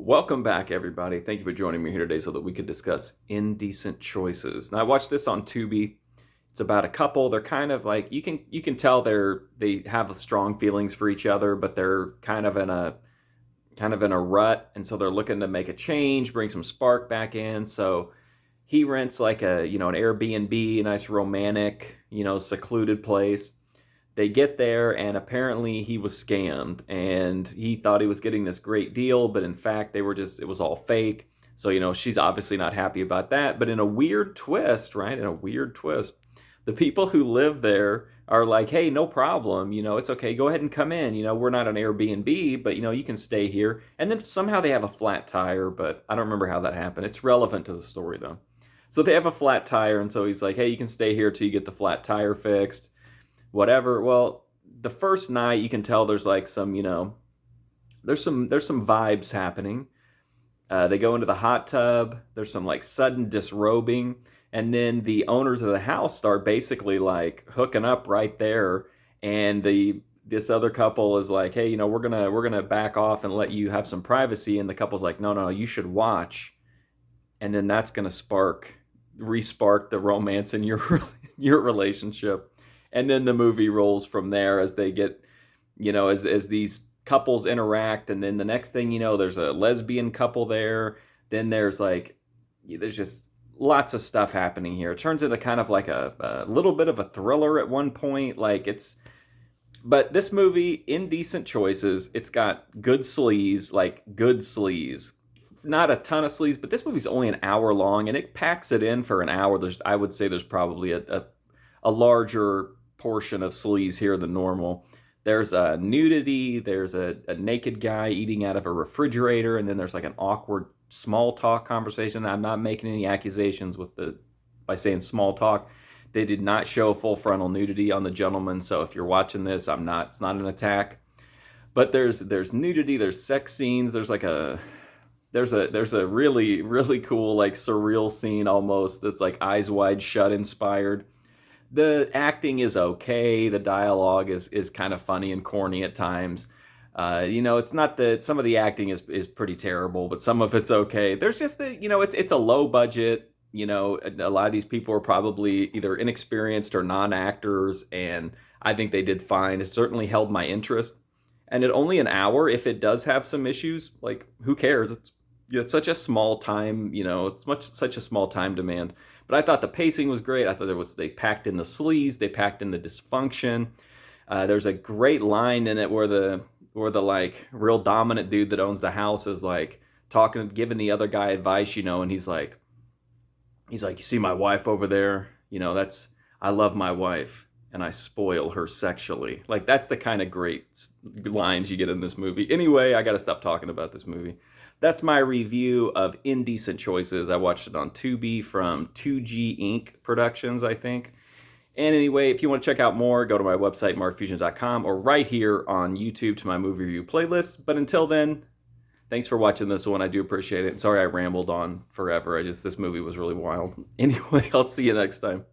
Welcome back, everybody. Thank you for joining me here today so that we could discuss Indecent Choices. Now, I watched this on Tubi. It's about a couple. They're kind of like you can tell they have strong feelings for each other, but they're kind of in a rut, and so they're looking to make a change, bring some spark back in. So he rents like an Airbnb, a nice romantic, secluded place. They get there, and apparently he was scammed, and he thought he was getting this great deal, but in fact it was all fake. So she's obviously not happy about that, but in a weird twist, right, in a weird twist, the people who live there are like, hey, no problem, it's okay, go ahead and come in, we're not an Airbnb, but you can stay here. And then somehow they have a flat tire, but I don't remember how that happened. It's relevant to the story though. So they have a flat tire, and so he's like, hey, you can stay here till you get the flat tire fixed, whatever. Well, the first night you can tell there's like some, there's some vibes happening. They go into the hot tub. There's some like sudden disrobing, and then the owners of the house start basically like hooking up right there. And this other couple is like, hey, we're gonna back off and let you have some privacy. And the couple's like, no, no, you should watch. And then that's gonna respark the romance in your your relationship. And then the movie rolls from there as they get, as these couples interact. And then the next thing you know, there's a lesbian couple there. Then there's just lots of stuff happening here. It turns into kind of like a little bit of a thriller at one point. But this movie, Indecent Choices, it's got good sleaze, like good sleaze. Not a ton of sleaze, but this movie's only an hour long, and it packs it in for an hour. I would say there's probably a larger portion of sleaze here than normal. There's a nudity, there's a naked guy eating out of a refrigerator, and then there's like an awkward small talk conversation. I'm not making any accusations by saying small talk. They did not show full frontal nudity on the gentleman, so if you're watching this, it's not an attack. But there's nudity, there's sex scenes, there's a really really cool like surreal scene almost that's like Eyes Wide Shut inspired. The acting is okay. The dialogue is kind of funny and corny at times. It's not that some of the acting is pretty terrible, but some of it's okay. There's just it's a low budget. A lot of these people are probably either inexperienced or non-actors, and I think they did fine. It certainly held my interest. And at only an hour, if it does have some issues, like who cares? It's such a small time. It's such a small time demand. But I thought the pacing was great. I thought they packed in the sleaze, they packed in the dysfunction. There's a great line in it where the like real dominant dude that owns the house is like giving the other guy advice, and he's like, you see my wife over there, I love my wife and I spoil her sexually. Like that's the kind of great lines you get in this movie. Anyway, I got to stop talking about this movie. That's my review of Indecent Choices. I watched it on Tubi from 2G Inc. Productions, I think. And anyway, if you want to check out more, go to my website, markfusions.com, or right here on YouTube to my movie review playlist. But until then, thanks for watching this one. I do appreciate it. Sorry I rambled on forever. This movie was really wild. Anyway, I'll see you next time.